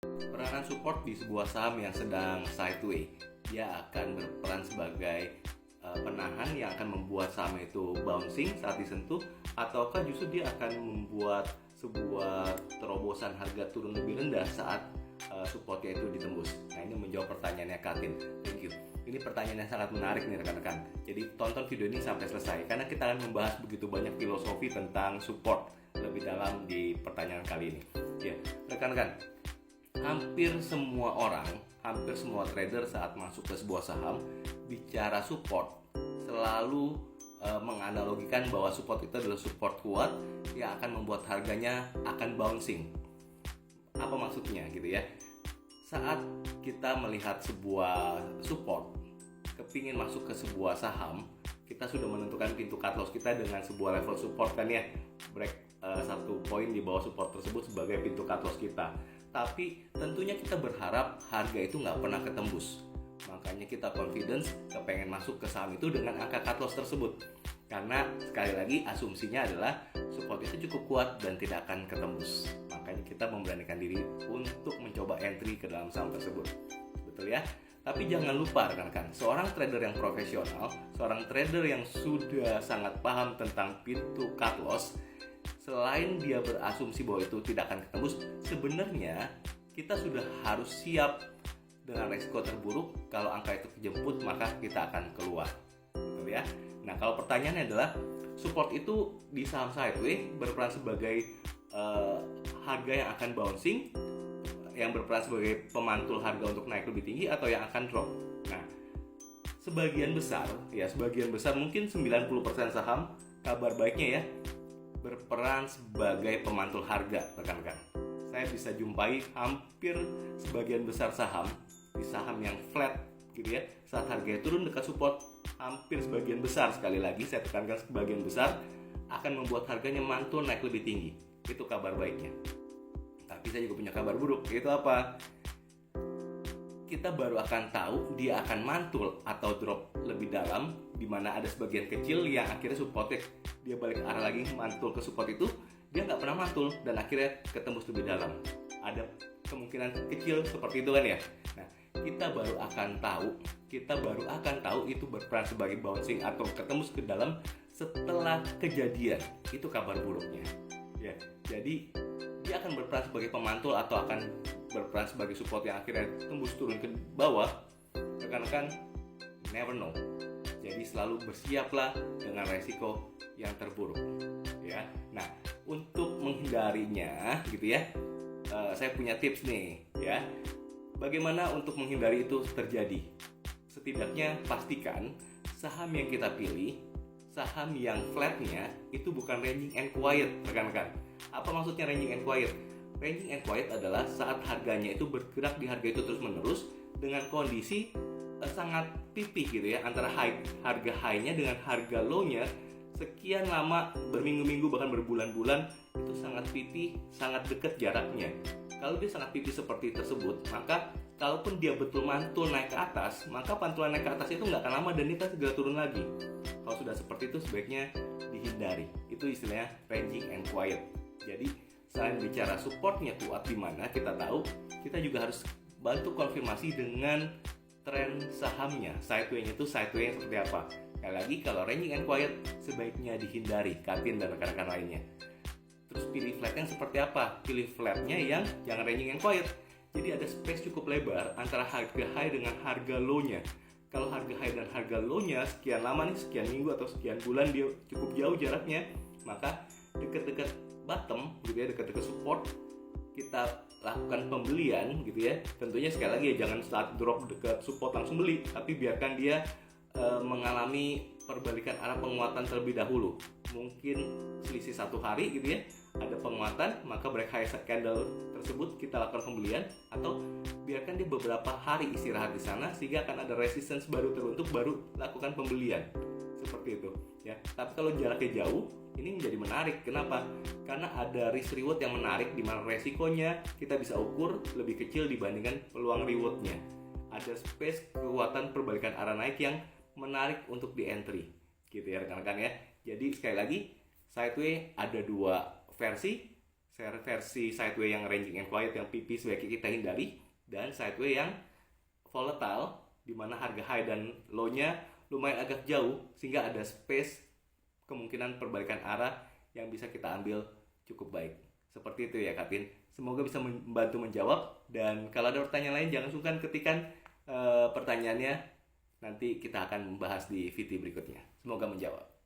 Peranan support di sebuah saham yang sedang sideways, dia akan berperan sebagai penahan yang akan membuat saham itu bouncing saat disentuh, ataukah justru dia akan membuat sebuah terobosan harga turun lebih rendah saat supportnya itu ditembus. Nah, ini menjawab pertanyaannya Katin. Thank you. Ini pertanyaan yang sangat menarik nih rekan-rekan. Jadi tonton video ini sampai selesai karena kita akan membahas begitu banyak filosofi tentang support lebih dalam di pertanyaan kali ini. Ya, rekan-rekan, hampir semua orang, hampir semua trader saat masuk ke sebuah saham bicara support selalu menganalogikan bahwa support itu adalah support kuat yang akan membuat harganya akan bouncing. Apa maksudnya gitu ya? Saat kita melihat sebuah support, kepingin masuk ke sebuah saham, kita sudah menentukan pintu cut loss kita dengan sebuah level support kan ya, break satu poin di bawah support tersebut sebagai pintu cut loss kita. Tapi tentunya kita berharap harga itu nggak pernah ketembus. Makanya kita confidence kepengen masuk ke saham itu dengan angka cut loss tersebut. Karena sekali lagi asumsinya adalah support itu cukup kuat dan tidak akan ketembus. Makanya kita memberanikan diri untuk mencoba entry ke dalam saham tersebut. Betul ya? Tapi jangan lupa rekan-rekan, seorang trader yang profesional, seorang trader yang sudah sangat paham tentang pintu cut loss, selain dia berasumsi bahwa itu tidak akan ketembus, sebenarnya kita sudah harus siap dengan resiko terburuk. Kalau angka itu kejemput, maka kita akan keluar. Betul ya? Nah, kalau pertanyaannya adalah support itu di saham sideways berperan sebagai harga yang akan bouncing, yang berperan sebagai pemantul harga untuk naik lebih tinggi, atau yang akan drop. Nah, sebagian besar mungkin 90% saham, kabar baiknya ya, berperan sebagai pemantul harga, rekan-rekan. Saya bisa jumpai hampir sebagian besar saham, di saham yang flat gitu ya, saat harganya turun dekat support, hampir sebagian besar, sekali lagi saya tekankan sebagian besar, akan membuat harganya mantul naik lebih tinggi. Itu kabar baiknya. Tapi saya juga punya kabar buruk, yaitu apa? Kita baru akan tahu dia akan mantul atau drop lebih dalam, di mana ada sebagian kecil yang akhirnya supportnya dia balik arah lagi, mantul ke support itu, dia nggak pernah mantul dan akhirnya ketembus lebih dalam. Ada kemungkinan kecil seperti itu kan ya. Nah, kita baru akan tahu itu berperan sebagai bouncing atau ketembus ke dalam setelah kejadian. Itu kabar buruknya. Ya, jadi dia akan berperan sebagai pemantul atau akan berperan sebagai support yang akhirnya tembus turun ke bawah. Rekan-rekan, never know. Jadi selalu bersiaplah dengan resiko yang terburuk. Ya, nah untuk menghindarinya, gitu ya, saya punya tips nih, ya. Bagaimana untuk menghindari itu terjadi? Setidaknya pastikan saham yang kita pilih, saham yang flatnya itu bukan ranging and quiet, rekan-rekan. Apa maksudnya ranging and quiet? Ranging and quiet adalah saat harganya itu bergerak di harga itu terus-menerus dengan kondisi sangat pipih gitu ya, antara harga high-nya dengan harga low-nya sekian lama, berminggu-minggu bahkan berbulan-bulan, itu sangat pipih, sangat dekat jaraknya. Kalau dia sangat pipih seperti tersebut, maka kalaupun dia betul mantul naik ke atas, maka pantulan naik ke atas itu nggak akan lama dan dia segera turun lagi. Kalau sudah seperti itu sebaiknya dihindari. Itu istilahnya ranging and quiet. Jadi selain bicara supportnya kuat di mana, kita tahu kita juga harus bantu konfirmasi dengan tren sahamnya. Sideways itu sideways seperti apa? Sekali lagi, kalau ranging and quiet sebaiknya dihindari, Katin dan rekan-rekan lainnya. Terus pilih flatnya seperti apa? Pilih flatnya yang jangan ranging and quiet. Jadi ada space cukup lebar antara harga high dengan harga low-nya. Kalau harga high dan harga low-nya sekian lama nih, sekian minggu atau sekian bulan dia cukup jauh jaraknya, maka dekat-dekat bottom gitu ya, dekat-dekat support, kita lakukan pembelian gitu ya. Tentunya sekali lagi ya, jangan saat drop dekat support langsung beli, tapi biarkan dia mengalami perbalikan arah penguatan terlebih dahulu. Mungkin selisih 1 hari gitu ya, ada penguatan, maka break high candle tersebut kita lakukan pembelian, atau biarkan dia beberapa hari istirahat di sana sehingga akan ada resistance baru terbentuk, baru lakukan pembelian. Seperti itu ya. Tapi kalau jaraknya jauh, ini menjadi menarik. Kenapa? Karena ada risk reward yang menarik, di mana resikonya kita bisa ukur lebih kecil dibandingkan peluang rewardnya. Ada space kekuatan perbalikan arah naik yang menarik untuk di entry, gitu ya rekan-rekan ya. Jadi sekali lagi, sideways ada 2 versi. versi sideway yang ranging and quiet yang PP sebaiknya kita hindari, dan sideway yang volatile di mana harga high dan low-nya lumayan agak jauh sehingga ada space kemungkinan perbalikan arah yang bisa kita ambil cukup baik. Seperti itu ya Katin. Semoga bisa membantu menjawab, dan kalau ada pertanyaan lain jangan sungkan ketikkan pertanyaannya. Nanti kita akan membahas di VT berikutnya. Semoga menjawab.